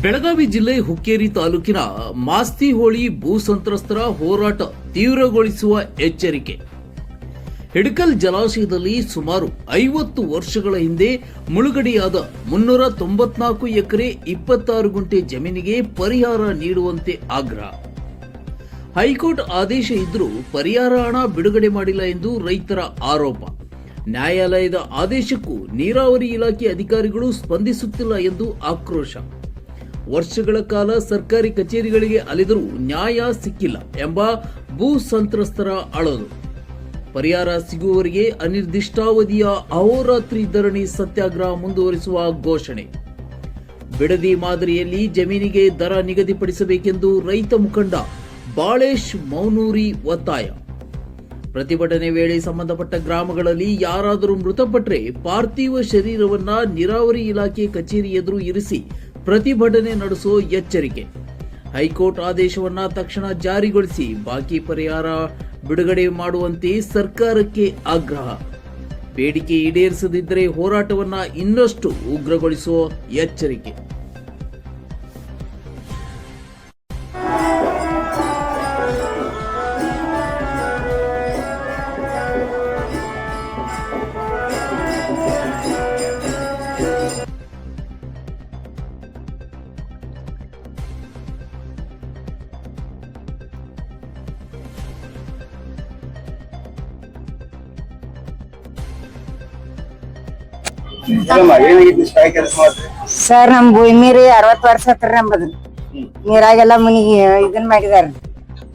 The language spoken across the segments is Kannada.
ಬೆಳಗಾವಿ ಜಿಲ್ಲೆ ಹುಕ್ಕೇರಿ ತಾಲೂಕಿನ ಮಾಸ್ತಿಹೋಳಿ ಭೂ ಸಂತ್ರಸ್ತರ ಹೋರಾಟ ತೀವ್ರಗೊಳಿಸುವ ಎಚ್ಚರಿಕೆ. ಹಿಡಕಲ್ ಜಲಾಶಯದಲ್ಲಿ ಸುಮಾರು 50 ವರ್ಷಗಳ ಹಿಂದೆ ಮುಳುಗಡೆಯಾದ 394 ಎಕರೆ 26 ಗುಂಟೆ ಜಮೀನಿಗೆ ಪರಿಹಾರ ನೀಡುವಂತೆ ಆಗ್ರಹ. ಹೈಕೋರ್ಟ್ ಆದೇಶ ಇದ್ರೂ ಪರಿಹಾರ ಹಣ ಬಿಡುಗಡೆ ಮಾಡಿಲ್ಲ ಎಂದು ರೈತರ ಆರೋಪ. ನ್ಯಾಯಾಲಯದ ಆದೇಶಕ್ಕೂ ನೀರಾವರಿ ಇಲಾಖೆ ಅಧಿಕಾರಿಗಳು ಸ್ಪಂದಿಸುತ್ತಿಲ್ಲ ಎಂದು ಆಕ್ರೋಶ. ವರ್ಷಗಳ ಕಾಲ ಸರ್ಕಾರಿ ಕಚೇರಿಗಳಿಗೆ ಅಲೆದರೂ ನ್ಯಾಯ ಸಿಕ್ಕಿಲ್ಲ ಎಂಬ ಭೂ ಸಂತ್ರಸ್ತರ ಅಳಲು. ಪರಿಹಾರ ಸಿಗುವವರೆಗೆ ಅನಿರ್ದಿಷ್ಟಾವಧಿಯ ಅಹೋರಾತ್ರಿ ಧರಣಿ ಸತ್ಯಾಗ್ರಹ ಮುಂದುವರಿಸುವ ಘೋಷಣೆ. ಬಿಡದಿ ಮಾದರಿಯಲ್ಲಿ ಜಮೀನಿಗೆ ದರ ನಿಗದಿಪಡಿಸಬೇಕೆಂದು ರೈತ ಮುಖಂಡ ಬಾಳೇಶ್ ಮೌನೂರಿ ಒತ್ತಾಯ. ಪ್ರತಿಭಟನೆ ವೇಳೆ ಸಂಬಂಧಪಟ್ಟ ಗ್ರಾಮಗಳಲ್ಲಿ ಯಾರಾದರೂ ಮೃತಪಟ್ಟರೆ ಪಾರ್ಥಿವ ಶರೀರವನ್ನ ನೀರಾವರಿ ಇಲಾಖೆ ಕಚೇರಿ ಎದುರು ಇರಿಸಿ ಪ್ರತಿಭಟನೆ ನಡೆಸುವ ಎಚ್ಚರಿಕೆ. ಹೈಕೋರ್ಟ್ ಆದೇಶವನ್ನ ತಕ್ಷಣ ಜಾರಿಗೊಳಿಸಿ ಬಾಕಿ ಪರಿಹಾರ ಬಿಡುಗಡೆ ಮಾಡುವಂತೆ ಸರ್ಕಾರಕ್ಕೆ ಆಗ್ರಹ. ಬೇಡಿಕೆ ಈಡೇರಿಸದಿದ್ದರೆ ಹೋರಾಟವನ್ನ ಇನ್ನಷ್ಟು ಉಗ್ರಗೊಳಿಸುವ ಎಚ್ಚರಿಕೆ. ಸರ್ ನಮ್ ಭೂಮಿ ರೀ 60 ವರ್ಷ ಹತ್ರ ನಮ್ಮದು ನೀರಾಗೆಲ್ಲ ಮುನಿಗಿ ಇದನ್ ಮಾಡಿದಾರ.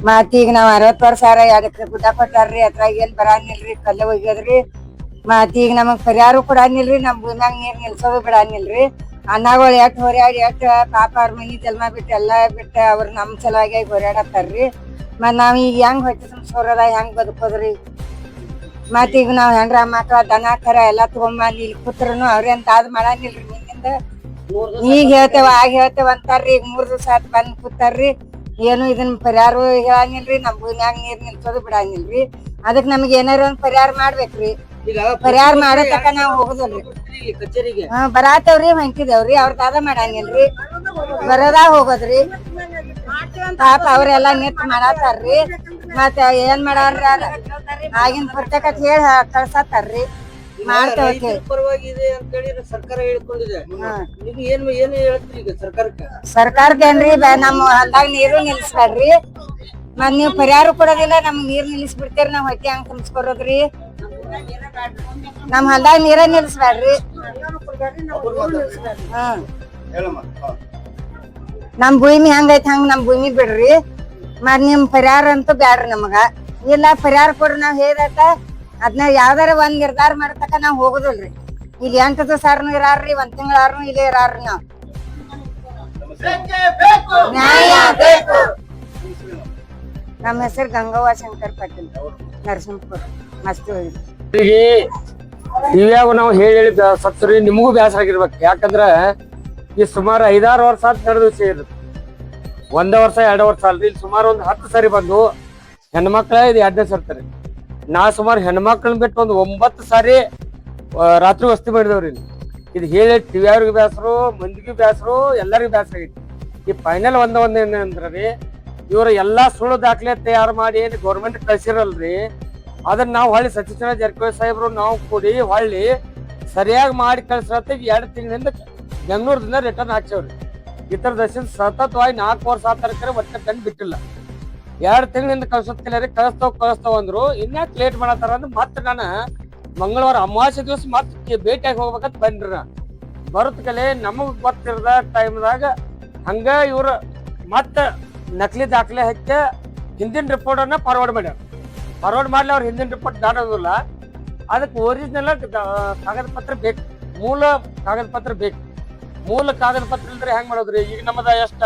ಮತ್ ಈಗ ನಾವ್ 60 ವರ್ಷ 2 ಎಕರೆ ಗುಡ್ಡ ಕೊಟ್ಟಾರ್ರಿ. ಅದ್ರಾಗ ಏನ್ ಬರಾನಿಲ್ರಿ, ಕಲ್ಲೆ ಹೋಗ್ಯದ್ರಿ. ಮತ್ ಈಗ ನಮಗ್ ಪರಿಹಾರ ಕೊಡಾನಿಲ್ರಿ, ನಮ್ ಭೂಮ್ಯಾಗ ನೀರ್ ನಿಲ್ಸೋದು ಬಿಡಾನಿಲ್ರಿ. ಅನ್ನಗಳು ಎಟ್ ಹೊರ್ಯಾಡಿ ಎಟ್ ಪಾಪ ಅವ್ರ ಮನಿ ಜನ್ಮ ಬಿಟ್ಟು ಎಲ್ಲಾ ಬಿಟ್ಟು ಅವ್ರ ನಮ್ ಸಲುವಾಗಿ ಹೊರ್ಯಾಡತ್ತಾರ್ರಿ. ಮತ್ ನಾವ್ ಈಗ ಹೆಂಗ್ ಹೊಟ್ಟೆ ಸೋರದ ಹೆಂಗ್ ಬದುಕೋದ್ರಿ? ಮತ್ ಈಗ ನಾವ್ ಹೆಂಡ್ರ ಮಕ್ಳ ದನ ಕರ ಎಲ್ಲಾ ತಗೊಂಬಂದ್ ಇಲ್ಲಿ ಕೂತ್ರುನು ಅವ್ರೇನ್ ಅದ್ ಮಾಡಾನಿಲ್ರಿ. ಮುಂದಿಂದ ಈಗ ಹೇಳ್ತೇವ ಆಗ ಹೇಳ್ತೇವ ಅಂತಾರ್ರಿ. ಈಗ 3 ದಿವಸ ಆತ್ ಬಂದ್ ಕೂತಾರ್ರಿ. ಏನು ಇದನ್ ಪರಿಹಾರ ಹೇಳಾನಿಲ್ರಿ. ನಮ್ ಭೂಮ್ಯಾಗ ನೀರ್ ನಿಲ್ಸೋದು ಬಿಡಾನಿಲ್ರಿ. ಅದಕ್ ನಮ್ಗೆ ಏನಾರ ಒಂದ್ ಪರಿಹಾರ ಮಾಡ್ಬೇಕ್ರಿ. ಪರಿಹಾರ ಮಾಡೋ ತಕ ನಾವ್ ಹೋಗುದಲ್ರಿ. ಬರಾತೇವ್ರಿ, ಹೊಂಟಿದೇವ್ರಿ. ಅವ್ರ ದಾದ ಮಾಡಾನಿಲ್ರಿ, ಬರೋದಾ ಹೋಗೋದ್ರಿ. ಪಾಪ ಅವ್ರೆಲ್ಲಾ ನಿಂತ್ ಮಾಡಾತಾರ್ರಿ. ಮತ್ತ ಏನ್ ಮಾಡಾರ್ರಿ ಆಗಿನ ಪುಸ್ತಕತ್ ಹೇಳಿ ಕಳ್ಸತ್ತಾರ್ರಿ. ಮಾಡ್ತೇವೆ ಸರ್ಕಾರ ಹೇಳ್ಕೊಂಡಿದೆ. ಏನ್ ಹೇಳ್ತೀರಿ ಈಗ ಸರ್ಕಾರಕ್ಕೆ? ಸರ್ಕಾರಕ್ಕೇನ್ರಿ ನಮ್ಮ ಹೊಲ್ದಾಗ ನೀರು ನಿಲ್ಸ್ಬೇಡ್ರಿ. ಮತ್ ನೀವ್ ಪರಿಹಾರ ಕೊಡೋದಿಲ್ಲ, ನಮ್ ನೀರ್ ನಿಲ್ಲಿಸ್ಬಿಡ್ತೀರಿ. ನಾವ್ ಹೊಟ್ಟೆ ಹಂಗ್ ತುಂಬಿಸ್ಕೊರೋದ್ರಿ. ನಮ್ ಹೊಲ್ದಾಗ ನೀರ ನಿಲ್ಸ್ಬೇಡ್ರಿ. ನಮ್ ಭೂಮಿ ಹೆಂಗೈತಿ ಹಂಗ ನಮ್ ಭೂಮಿ ಬಿಡ್ರಿ. ಮತ್ ನಿಮ್ ಪರಿಹಾರ ಅಂತೂ ಬ್ಯಾಡ್ರಿ ನಮಗ. ಇಲ್ಲ ಪರಿಹಾರ ಕೊಡ್ರಿ ನಾವ್ ಹೇಳ್ದಕ್ಕ ಅದ್ನ ಯಾವ್ದಾರ ಒಂದ್ ನಿರ್ಧಾರ ಮಾಡತಕ್ಕ ನಾವ್ ಹೋಗುದಿಲ್ರಿ. ಈಗ 8 ದಿವಸ ಇರಾರ್ರಿ, 1 ತಿಂಗಳಾರ್ನು ಇಲ್ಲೇ ಇರಾರ್ರಿ. ನಾವ್ ನ್ಯಾಯ ಬೇಕು. ನಮ್ಮ ಹೆಸರು ಗಂಗವ್ವ ಶಂಕರ್ ಪಾಟೀಲ್, ನರಸಿಂಹಪುರ ಮಸ್ತಿ ಹೋಗಿ. ಇವ್ಯಾವ ನಾವು ಹೇಳಿ ಸತ್ರಿ ನಿಮಗೂ ಬ್ಯಾಸರ ಆಗಿರ್ಬೇಕು. ಯಾಕಂದ್ರ ಈ ಸುಮಾರು 5-6 ವರ್ಷ ಆತ್ ನಡೆದ ವಿಷಯ ಇರುತ್ತೆ. 1 ವರ್ಷ 2 ವರ್ಷ ಅಲ್ರಿ. ಇಲ್ಲಿ ಸುಮಾರು ಒಂದು 10 ಸರಿ ಬಂದು ಹೆಣ್ಮಕ್ಳ ಇದು 2ನೇ ಸರ್ತಾರೆ. ನಾ ಸುಮಾರು ಹೆಣ್ಮಕ್ಳನ್ನ ಬಿಟ್ಟು ಒಂದು 9 ಸಾರಿ ರಾತ್ರಿ ವಸ್ತಿ ಮಾಡಿದವ್ರಿ. ಇದು ಹೇಳಿ ಟಿವಿಯವ್ರಿಗೆ ಬ್ಯಾಸರು, ಮಂದಿಗೂ ಬ್ಯಾಸರು, ಎಲ್ಲರಿಗೂ ಬ್ಯಾಸರ ಆಗೈತಿ. ಈ ಫೈನಲ್ ಒಂದ್ ಏನಂದ್ರಿ, ಇವ್ರು ಎಲ್ಲಾ ಸುಳ್ಳು ದಾಖಲೆ ತಯಾರು ಮಾಡಿ ಏನ್ ಗೌರ್ಮೆಂಟ್ ಕಳ್ಸಿರಲ್ರಿ, ಅದನ್ನ ನಾವು ಹೊಳ್ಳಿ ಸತೀಶ್ ಜಾರಕಿಹೊಳಿ ಸಾಹೇಬ್ರು ನಾವು ಕೂಡಿ ಹೊಳ್ಳಿ ಸರಿಯಾಗಿ ಮಾಡಿ ಕಳ್ಸಿರತ್ತ. 2 ತಿಂಗಳಿಂದ ಬೆಂಗಳೂರದಿಂದ ರಿಟರ್ನ್ ಹಾಕ್ಸೇವ್ರಿ. ಈ ತರ ದರ್ಶನ ಸತತವಾಗಿ 4 ವರ್ಷ ಆತರ ಒಟ್ಟೆ ಕಂಡು ಬಿಟ್ಟಿಲ್ಲ. 2 ತಿಂಗಳಿಂದ ಕಳ್ಸೋತಿಲ್ಲ ರೀ. ಕಳಿಸ್ತಾವ್ ಅಂದ್ರು. ಇನ್ಯಾಕ್ ಲೇಟ್ ಮಾಡತ್ತಾರ ಅಂದ್ರೆ ಮತ್ತೆ ನಾನು ಮಂಗಳವಾರ ಅಮಾವಾಸ್ಯೆ ದಿವಸ ಮತ್ತೆ ಭೇಟಿಯಾಗಿ ಹೋಗ್ಬೇಕಂತ ಬಂದ್ರಿ. ನಾ ಬರುತ್ತ ಕಲೆ ನಮಗ್ ಗೊತ್ತಿರದ ಟೈಮ್ದಾಗ ಹಂಗ ಇವ್ರು ಮತ್ತ ನಕಲಿ ದಾಖಲೆ ಹಚ್ಚ ಹಿಂದಿನ ರಿಪೋರ್ಟ್ ಅನ್ನ ಫಾರ್ವರ್ಡ್ ಮಾಡ್ಯಾರ. ಫಾರ್ವರ್ಡ್ ಮಾಡ್ಲಿ ಅವ್ರ ಹಿಂದಿನ ರಿಪೋರ್ಟ್ ದಾಟೋದಿಲ್ಲ. ಅದಕ್ಕೆ ಒರಿಜಿನಲ್ ಕಾಗದ ಪತ್ರ ಬೇಕು, ಮೂಲ ಕಾಗದ ಪತ್ರ ಬೇಕು. ಮೂಲ ಕಾಗದ ಪತ್ರ ಇಲ್ದ್ರೆ ಹೆಂಗ್ ಮಾಡೋದ್ರಿ? ಈಗ ನಮ್ಮದ ಎಷ್ಟ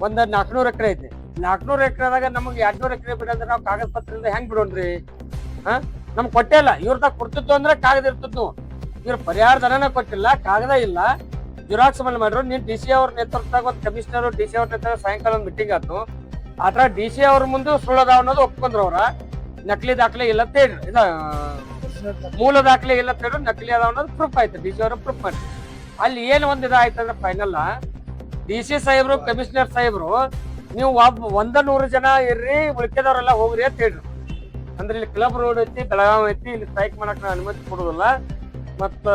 ಒಂದ್ 400 ಎಕರೆ ಐತಿ. 400 ಎಕರೆದಾಗ ನಮಗ್ 200 ಎಕರೆ ಬಿಡಂದ್ರೆ ನಾವ್ ಕಾಗದ ಪತ್ರದಿಂದ ಹೆಂಗ್ ಬಿಡೋಣ್ರಿ? ನಮ್ಗ್ ಕೊಟ್ಟೇ ಇಲ್ಲ. ಇವ್ರದಾಗ ಕೊಡ್ತಿತ್ತು ಅಂದ್ರೆ ಕಾಗದ ಇರ್ತಿತ್ತು. ಇವ್ರ ಪರಿಹಾರ ಧನನ ಕೊಟ್ಟಿಲ್ಲ, ಕಾಗದ ಇಲ್ಲ. ಜೆರಾಕ್ಸ್ ಮೇಲೆ ಮಾಡ್ರು. ನೀನ್ DC ಅವ್ರ ನೇತೃತ್ವದಾಗ ಒಂದು ಕಮಿಷನರ್ DC ಅವ್ರ ನೇತೃತ್ವ ಸಾಯಂಕಾಲ ಒಂದು ಮೀಟಿಂಗ್ ಆಯ್ತು. ಆತರ DC ಅವ್ರ ಮುಂದೆ ಸುಳ್ಳದಾವ ಅನ್ನೋದು ಒಪ್ಕೊಂಡ್ರ. ಅವ್ರ ನಕಲಿ ದಾಖಲೆ ಇಲ್ಲ ತೇಳ್ರಿ, ಇದ ಮೂಲ ದಾಖಲೆ ಇಲ್ಲ ತೇಳ್ರಿ, ನಕಲಿ ಅದಾವ ಅನ್ನೋದು ಪ್ರೂಫ್ ಆಯ್ತು. DC ಅವ್ರ ಪ್ರೂಫ್ ಮಾಡಿ ಅಲ್ಲಿ ಏನ್ ಒಂದ್ ಇದಾಯ್ತಂದ್ರೆ ಫೈನಲ್ DC ಸಾಹೇಬ್ರು ಕಮಿಷನರ್ ಸಾಹೇಬ್ರು ನೀವು 100 ಜನ ಇರ್ರಿ ಉಳಿಕೆದವ್ರೆಲ್ಲ ಹೋಗ್ರಿ ಅಂತ ಹೇಳ್ರಿ. ಅಂದ್ರೆ ಇಲ್ಲಿ ಕ್ಲಬ್ ರೋಡ್ ಐತಿ, ಬೆಳಗಾವ್ ಐತಿ, ಇಲ್ಲಿ ಸ್ಟ್ರೈಕ್ ಮಾಡಕ್ ನಾ ಅನುಮತಿ ಕೊಡುದಿಲ್ಲ, ಮತ್ತ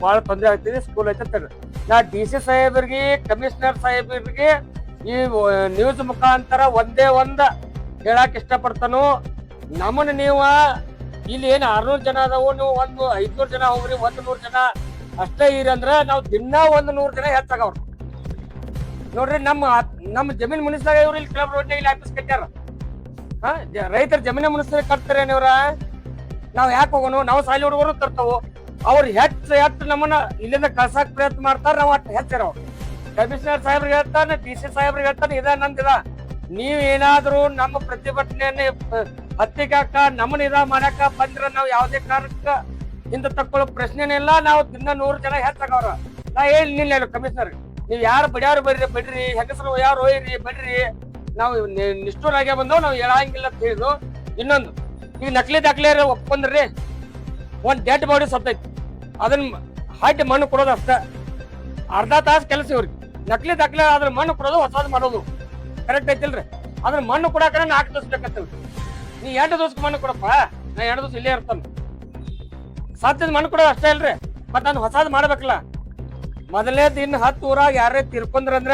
ಬಾಳ ತೊಂದ್ರೆ ಆಗ್ತಿದೆ, ಸ್ಕೂಲ್ ಐತಿ ಅಂತ ಹೇಳ್ರಿ. ನಾ DC ಸಾಹೇಬ್ರಿಗೆ ಕಮಿಷನರ್ ಸಾಹೇಬ್ರಿಗೆ ಈ ನ್ಯೂಸ್ ಮುಖಾಂತರ ಒಂದೇ ಹೇಳಕ್ ಇಷ್ಟಪಡ್ತಾನು. ನಮ್ಮನ್ನ ನೀವ ಇಲ್ಲಿ ಏನ್ 600 ಜನ ಅದಾವು, ನೀವು 500 ಜನ ಹೋಗ್ರಿ, 100 ಜನ ಅಷ್ಟೇ ಇರಿ ಅಂದ್ರ ನಾವು ದಿನ 100 ಜನ ಹೆಚ್ಚಾಗವ್ರು ನೋಡ್ರಿ. ನಮ್ಮ ಜಮೀನ್ ಮುನಿಸಿದಾಗ ಇವ್ರು ಇಲ್ಲಿ ಕ್ಲಬ್ ರೋಡ್ನಾಗ ಇಲ್ಲಿ ಆಫೀಸ್ ಕಟ್ಟ್ಯಾರ. ರೈತರ ಜಮೀನ ಮುನಿಸಿದಾಗ ಕಟ್ತಾರೇನ ಇವ್ರ? ನಾವ್ ಯಾಕೆ ಹೋಗೋನು? ನಾವು ಸಾಲಿ ಹುಡುಗರು ತರ್ತಾವು, ಅವ್ರು ಹೆಚ್ಚು ನಮ್ಮನ್ನ ಇಲ್ಲಿಂದ ಕಳ್ಸಾಕ್ ಪ್ರಯತ್ನ ಮಾಡ್ತಾರ, ನಾವ್ ಅಷ್ಟು ಹೆಚ್ಚಿರೋ. ಕಮಿಷನರ್ ಸಾಹೇಬ್ರಿಗೆ ಹೇಳ್ತಾನೆ, DC ಸಾಹೇಬ್ರಿಗೆ ಹೇಳ್ತಾನೆ, ಇದ ನಂದಿದ. ನೀವ್ ಏನಾದ್ರು ನಮ್ಮ ಪ್ರತಿಭಟನೆಯನ್ನ ಹತ್ತಿಗಾಕ ನಮ್ಮನ್ನ ಇದ ಮಾಡಾಕ ಬಂದ್ರ ನಾವ್ ಯಾವ್ದೇ ಕಾರಣಕ್ಕ ಹಿಂದ ತಕ್ಕೊಳ್ಳೋ ಪ್ರಶ್ನೆನೇ ಇಲ್ಲ. ನಾವು ದಿನ 100 ಜನ ಹೆಚ್ಚಾಗವ್ರ. ನಾ ನಿಲ್ಲ ಕಮಿಷನರ್, ನೀವ್ ಯಾರು ಬಡಿಯಾರು ಬಿಡ್ರಿ, ಹೆಂಗಸರು ಯಾರು ಒಯ್ರಿ ಬಿಡ್ರಿ, ನಾವು ನಿಷ್ಠೂರಾಗೆ ಬಂದವ್, ನಾವು ಹೇಳಂಗಿಲ್ಲ ಅಂತ ಹೇಳಿದ್ರು. ಇನ್ನೊಂದು, ಈಗ ನಕಲಿ ದಾಖಲೆ ಒಪ್ಕೊಂಡ್ರಿ, ಒಂದ್ ಡೆಡ್ ಬಾಡಿ ಸತ್ತೈತಿ, ಅದನ್ನ ಹಾಕಿ ಮಣ್ಣು ಕೊಡೋದು ಅಷ್ಟ. ಅರ್ಧ ತಾಸು ಕೆಲಸ ಇವ್ರಿಗೆ. ನಕಲಿ ದಾಖಲೆ ಅದ್ರ ಮಣ್ಣು ಕೊಡೋದು, ಹೊಸದ್ ಮಾಡೋದು ಕರೆಕ್ಟ್ ಐತಿಲ್ರಿ? ಅದ್ರ ಮಣ್ಣು ಕೊಡಾಕ 4 ದಿವಸ ಬೇಕಂತೇಳಿ. ನೀ 2 ದಿವಸಕ್ಕೆ ಮಣ್ಣು ಕೊಡಪ್ಪ, ನಾ 2 ದಿವಸ ಇಲ್ಲೇ ಇರ್ತಾನ. ಸತ್ತಿದ ಮಣ್ಣು ಕೊಡೋದು ಅಷ್ಟೇ ಇಲ್ರಿ, ಮತ್ತ ನಾನು ಹೊಸದ್ ಮಾಡ್ಬೇಕಲ್ಲ. ಮೊದಲೇ ದಿನ 10 ಊರಾಗ ಯಾರೇ ತಿರ್ಕೊಂಡ್ರಂದ್ರ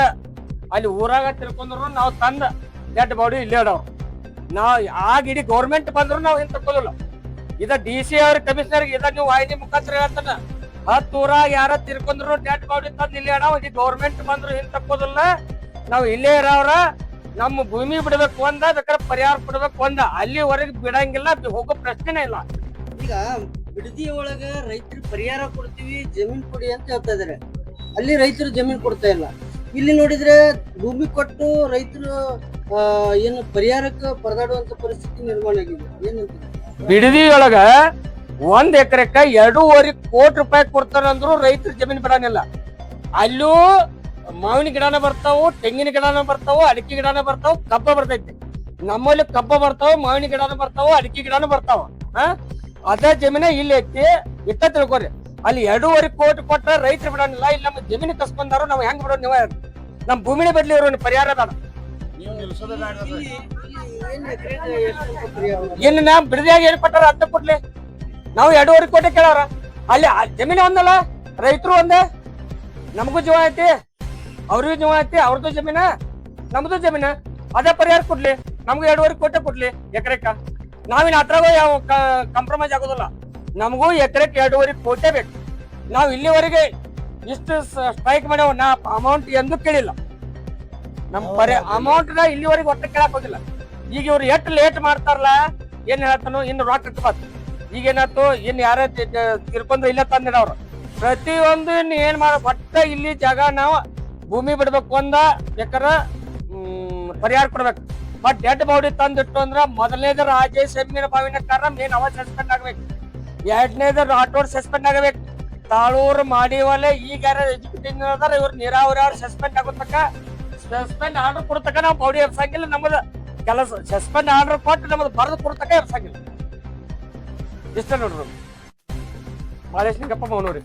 ಅಲ್ಲಿ ಊರಾಗ ತಿರ್ಕೊಂಡ್ರು ನಾವು ತಂದ ಡೆಡ್ ಬಾಡಿ ಇಲ್ಲೇ ಅದಾವ. ನಾವ್ ಆಗ ಇಡೀ ಗೌರ್ಮೆಂಟ್ ಬಂದ್ರು ನಾವು ಹಿಂದ್ ತಕ್ಕೋದಿಲ್ಲ. ಇದ DC ಅವ್ರ ಕಮಿಷನರ್ ಇದ ನೀವು ವಾಹಿನಿ ಮುಖಾಂತರ ಹೇಳ್ತಾನ, 10 ಊರಾಗ ಯಾರ ತಿರ್ಕೊಂಡ್ರು ಡೆಡ್ ಬಾಡಿ ತಂದ್ ಇಲ್ಲೇ ಅದಾವ, ಇಡೀ ಗೌರ್ಮೆಂಟ್ ಬಂದ್ರು ಹಿಂದ್ ತಕ್ಕೋದಿಲ್ಲ. ನಾವ್ ಇಲ್ಲೇ ಇರೋವ್ರ, ನಮ್ಮ ಭೂಮಿ ಬಿಡ್ಬೇಕು ಬೇಕಾದ್ರೆ ಪರಿಹಾರ ಕೊಡ್ಬೇಕು ಅಲ್ಲಿವರೆಗೆ ಬಿಡಂಗಿಲ್ಲ, ಹೋಗೋ ಪ್ರಶ್ನೆನೇ ಇಲ್ಲ. ಈಗ ಬಿಡದಿ ಒಳಗ ರೈತರು ಪರಿಹಾರ ಕೊಡ್ತೀವಿ, ಜಮೀನ್ ಕೊಡಿ ಅಂತ ಹೇಳ್ತಾ ಇದಾರೆ. ಅಲ್ಲಿ ರೈತರು ಜಮೀನ್ ಕೊಡ್ತಾ ಇಲ್ಲ. ಇಲ್ಲಿ ನೋಡಿದ್ರೆ ಭೂಮಿ ಕೊಟ್ಟು ರೈತರು ಏನು ಪರಿಹಾರಕ್ಕೆ ಪರದಾಡುವಂತ ಪರಿಸ್ಥಿತಿ ನಿರ್ಮಾಣ ಆಗಿದೆ. ಏನಂತ ಬಿಡದಿ ಒಳಗ 1 ಎಕರೆಕ್ಕ 2.5 ಕೋಟಿ ರೂಪಾಯಿ ಕೊಡ್ತಾರಂದ್ರು ರೈತರು ಜಮೀನ್ ಬಿಡಂಗಿಲ್ಲ. ಅಲ್ಲೂ ಮಾವಿನ ಗಿಡನ ಬರ್ತಾವು, ತೆಂಗಿನ ಗಿಡನ ಬರ್ತಾವು, ಅಡಿಕೆ ಗಿಡನ ಬರ್ತಾವು, ಕಬ್ಬ ಬರ್ತೈತಿ. ನಮ್ಮಲ್ಲಿ ಕಬ್ಬ ಬರ್ತಾವ, ಮಾವಿನ ಗಿಡನ ಬರ್ತಾವ, ಅಡಿಕೆ ಗಿಡನ ಬರ್ತಾವ. ಅದೇ ಜಮೀನ ಇಲ್ಲಿ ಐತಿ ಇಟ್ಟ ತಿಳ್ಕೊರಿ. ಅಲ್ಲಿ 2.5 ಕೋಟಿ ಕೊಟ್ಟ ರೈತರು ಬಿಡಂಗಿಲ್ಲ. ಇಲ್ಲಿ ನಮ್ಮ ಜಮೀನು ಕಸ್ಕೊಂಡಾರು ನಾವು ಹೆಂಗ್ ಬಿಡೋದು? ನೀವ ನಮ್ ಭೂಮಿನೇ ಬದ್ಲಿ ಇರೋ ಪರಿಹಾರ ಬೇಡ. ಇನ್ನು ನಾ ಬಿಡದಿಯಾಗಿ ಏನ್ ಕೊಟ್ಟಾರ ಅಂತ ಕೊಡ್ಲಿ? ನಾವು 2.5 ಕೋಟಿ ಕೇಳವ್ರ. ಅಲ್ಲಿ ಜಮೀನು ಒಂದಲ್ಲ, ರೈತರು ಒಂದೇ. ನಮಗೂ ಜೀವ ಐತಿ, ಅವ್ರಿಗೂ ಜೀವ ಐತಿ, ಅವ್ರದ್ದು ಜಮೀನ ನಮ್ದು ಜಮೀನ. ಅದೇ ಪರಿಹಾರ ಕೊಡ್ಲಿ, ನಮ್ಗೂ 2.5 ಕೋಟಿ ಕೊಡ್ಲಿ ಎಕರೆಕ್ಕ. ನಾವಿನ್ ಅದ್ರಾಗ ಯಾವ ಕಾಂಪ್ರಮೈಸ್ ಆಗೋದಿಲ್ಲ. ನಮಗೂ ಎಕರೆಕ್ಕೆ 2.5 ಕೋಟಿ ಬೇಕು. ನಾವ್ ಇಲ್ಲಿವರೆಗೆ ಇಷ್ಟು ಸ್ಟ್ರೈಕ್ ಮಾಡ್ಯಾವ, ನಾ ಅಮೌಂಟ್ ಎಂದು ಕೇಳಿಲ್ಲ. ನಮ್ ಅಮೌಂಟ್ ನ ಇಲ್ಲಿವರೆಗೆ ಒಟ್ಟು ಕೇಳಕ್ ಹೋಗಿಲ್ಲ. ಈಗ ಇವ್ರು ಎಷ್ಟು ಲೇಟ್ ಮಾಡ್ತಾರಲ್ಲ, ಏನ್ ಹೇಳ್ತಾನು, ಇನ್ನು ರೊಕ್ಕ ಬಂತು. ಈಗ ಏನಾಯ್ತು, ಇನ್ ಯಾರ ತಿರ್ಕೊಂಡ್ರು ಇಲ್ಲ ತಂದಿಡವ್ರು. ಪ್ರತಿಯೊಂದು ಇನ್ನು ಏನ್ ಮಾಡ ಒಟ್ಟ ಇಲ್ಲಿ ಜಾಗ ನಾವು ಭೂಮಿ ಬಿಡ್ಬೇಕು ಬೇಕಾರ ಪರಿಹಾರ ಕೊಡ್ಬೇಕು. ಬಟ್ ಡೆಡ್ ಬಾಡಿ ತಂದಿಟ್ಟು ಅಂದ್ರ ಮೊದಲನೇದ ರಾಜೇಶ್ ಎಮ್ಮಿನ ಬಾವಿನ ಕಾರಣ ಮೇನ್ ಅವ ಸಸ್ಪೆಂಡ್ ಆಗ್ಬೇಕು. 2ನೇದ ರಾಠೋಡ್ ಸಸ್ಪೆಂಡ್ ಆಗಬೇಕು. ತಾಳೂರು ಮಾಡಿವಲೆ ಈಗ ಯಾರ ಎಜುಕೇಟಿಂಗ್ ಅದಾರ, ಇವ್ರು ನೀರಾವರಿ ಅವ್ರು ಸಸ್ಪೆಂಡ್ ಆಗೋತಕ್ಕ, ಸಸ್ಪೆಂಡ್ ಆರ್ಡರ್ ಕೊಡ್ತಕ್ಕ ನಾವು ಬಾಡಿ ಎಬ್ಸಂಗಿಲ್ಲ. ನಮ್ಮದ ಕೆಲಸ ಸಸ್ಪೆಂಡ್ ಆರ್ಡರ್ ಕೊಟ್ಟು ನಮ್ಮದು ಬರೆದು ಕೊಡ್ತಕ್ಕ ಎಬ್ಸಂಗಿಲ್ಲ. ಇಷ್ಟ ನೋಡ್ರಿ. ಬಾಳೇಶ್ ನಿಂಗಪ್ಪ ಮೌನೂರಿ.